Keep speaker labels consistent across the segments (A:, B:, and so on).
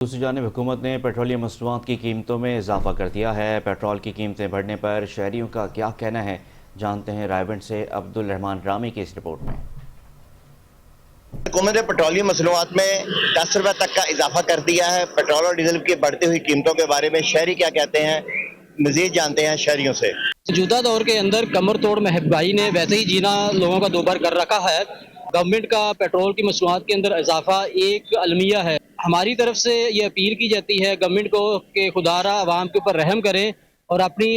A: دوسری جانب حکومت نے پیٹرولیم مصنوعات کی قیمتوں میں اضافہ کر دیا ہے۔ پیٹرول کی قیمتیں بڑھنے پر شہریوں کا کیا کہنا ہے، جانتے ہیں رائے بنڈ سے عبدالرحمان رامی کی اس رپورٹ میں۔
B: حکومت نے پیٹرولیم مصنوعات میں 10 روپے تک کا اضافہ کر دیا ہے۔ پیٹرول اور ڈیزل کی بڑھتی ہوئی قیمتوں کے بارے میں شہری کیا کہتے ہیں، مزید جانتے ہیں شہریوں سے۔
C: موجودہ دور کے اندر کمر توڑ مہنگائی نے ویسے ہی جینا لوگوں کا دوبر کر رکھا ہے۔ گورنمنٹ کا پیٹرول کی مصنوعات کے اندر اضافہ ایک المیہ ہے۔ ہماری طرف سے یہ اپیل کی جاتی ہے گورنمنٹ کو کہ خدارا عوام کے اوپر رحم کریں اور اپنی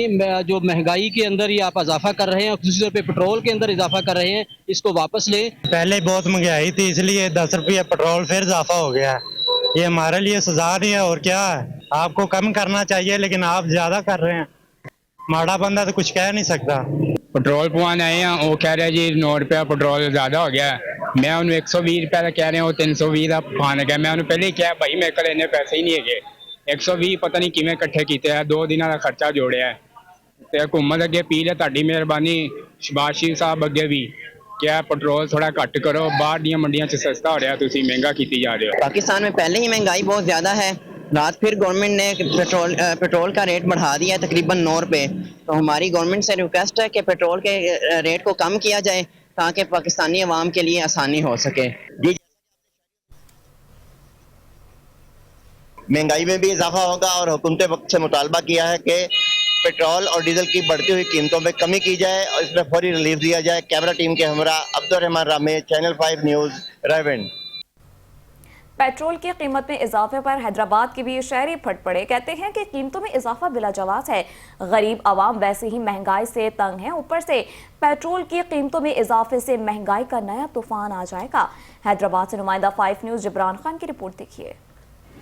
C: جو مہنگائی کے اندر یہ آپ اضافہ کر رہے ہیں، خصوصی طور پہ پیٹرول کے اندر اضافہ کر رہے ہیں، اس کو واپس لیں۔
D: پہلے بہت مہنگائی تھی، اس لیے 10 روپیہ پیٹرول پھر اضافہ ہو گیا ہے۔ یہ ہمارے لیے سزا نہیں ہے اور کیا ہے، آپ کو کم کرنا چاہیے لیکن آپ زیادہ کر رہے ہیں۔ ماڑا بندہ تو کچھ کہہ نہیں سکتا۔
E: پیٹرول پوانے آئے ہیں، وہ کہہ رہے جی 9 روپیہ پیٹرول زیادہ ہو گیا ہے۔ میں انہوں 120 روپیہ کا کہہ رہے ہیں، وہ 320 کا پوانے گیا۔ میں انہوں پہلے ہی کہا بھائی میرے کو اتنے پیسے ہی نہیں ہے، 120 پتہ نہیں کیویں کٹھے کیتے ہیں، 2 دنوں کا خرچہ جوڑیا ہے۔ تے حکومت اگے اپیل ہے تہاڈی مہربانی، شباز شریف صاحب اگے بھی کیا پیٹرول تھوڑا گھٹ کرو، باہر دیاں منڈیاں چ سستا ہو رہا، تسی مہنگا کیتی جا رہے ہو۔
F: پاکستان میں پہلے ہی مہنگائی بہت زیادہ ہے، رات پھر گورنمنٹ نے پیٹرول کا ریٹ بڑھا دیا ہے تقریباً 9 روپے۔ تو ہماری گورنمنٹ سے ریکویسٹ ہے کہ پیٹرول کے ریٹ کو کم کیا جائے تاکہ پاکستانی عوام کے لیے آسانی ہو سکے۔
B: مہنگائی میں بھی اضافہ ہوگا اور حکومت وقت سے مطالبہ کیا ہے کہ پیٹرول اور ڈیزل کی بڑھتی ہوئی قیمتوں میں کمی کی جائے اور اس میں فوری ریلیف دیا جائے۔ کیمرہ ٹیم کے ہمراہ عبدالرحمان رامی، چینل 5 نیوز، رائے بنڈ۔
G: پیٹرول کی قیمت میں اضافے پر حیدرآباد کے بھی شہری پھٹ پڑے، کہتے ہیں کہ قیمتوں میں اضافہ بلا جواز ہے۔ غریب عوام ویسے ہی مہنگائی سے تنگ ہیں، اوپر سے پیٹرول کی قیمتوں میں اضافے سے مہنگائی کا نیا طوفان آ جائے گا۔ حیدرآباد سے نمائندہ 5 نیوز جبران خان کی رپورٹ دیکھیے۔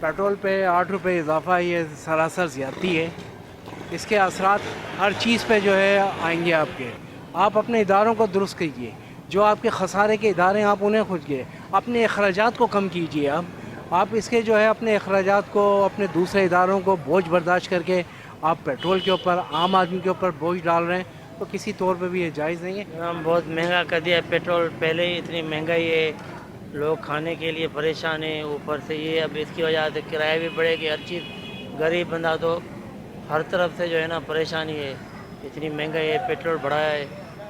H: پیٹرول پہ 8 روپے اضافہ یہ سراسر زیادتی ہے۔ اس کے اثرات ہر چیز پہ جو ہے آئیں گے آپ کے۔ آپ اپنے اداروں کو درست کیجیے، جو آپ کے خسارے کے ادارے ہیں آپ انہیں کھوجیے، اپنے اخراجات کو کم کیجیے۔ آپ اس کے جو ہے اپنے اخراجات کو اپنے دوسرے اداروں کو بوجھ برداشت کر کے آپ پیٹرول کے اوپر عام آدمی کے اوپر بوجھ ڈال رہے ہیں، تو کسی طور پہ بھی یہ جائز نہیں ہے۔
I: بہت مہنگا کر دیا ہے پیٹرول، پہلے ہی اتنی مہنگائی ہے، لوگ کھانے کے لیے پریشان ہیں، اوپر سے یہ اب اس کی وجہ سے کرایہ بھی بڑھے گی، ہر چیز غریب بندہ تو ہر طرف سے جو ہے نا پریشانی ہے، اتنی مہنگائی ہے، پیٹرول بڑھایا ہے۔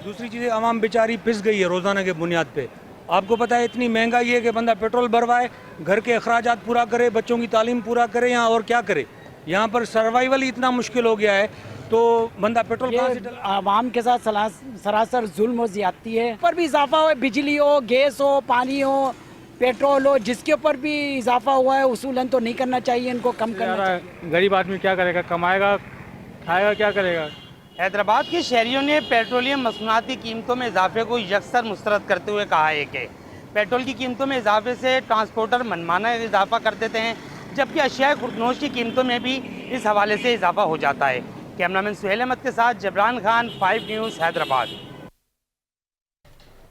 J: دوسری چیزیں عوام بیچاری پس گئی ہے روزانہ کے بنیاد پہ۔ آپ کو پتہ ہے اتنی مہنگائی ہے کہ بندہ پیٹرول بھروائے، گھر کے اخراجات پورا کرے، بچوں کی تعلیم پورا کرے، یہاں اور کیا کرے۔ یہاں پر سروائیول ہی اتنا مشکل ہو گیا ہے، تو بندہ پیٹرول کہاں سے ڈالے؟
K: عوام کے ساتھ سراسر ظلم و زیادتی ہے۔ پر بھی اضافہ ہو، بجلی ہو، گیس ہو، پانی ہو، پیٹرول ہو، جس کے اوپر بھی اضافہ ہوا ہے اصولاً تو نہیں کرنا چاہیے، ان کو کم کرنا چاہیے۔
J: غریب آدمی کیا کرے گا، کمائے گا، کھائے گا، کیا کرے گا۔
L: حیدرآباد کے شہریوں نے پیٹرولیم مصنوعات کی قیمتوں میں اضافے کو یکسر مسترد کرتے ہوئے کہا ہے کہ پیٹرول کی قیمتوں میں اضافے سے ٹرانسپورٹر منمانہ اضافہ کر دیتے ہیں، جبکہ اشیاء خوردنوش کی قیمتوں میں بھی اس حوالے سے اضافہ ہو جاتا ہے۔ کیمرہ مین سہیل احمد کے ساتھ جبران خان، 5 نیوز، حیدرآباد۔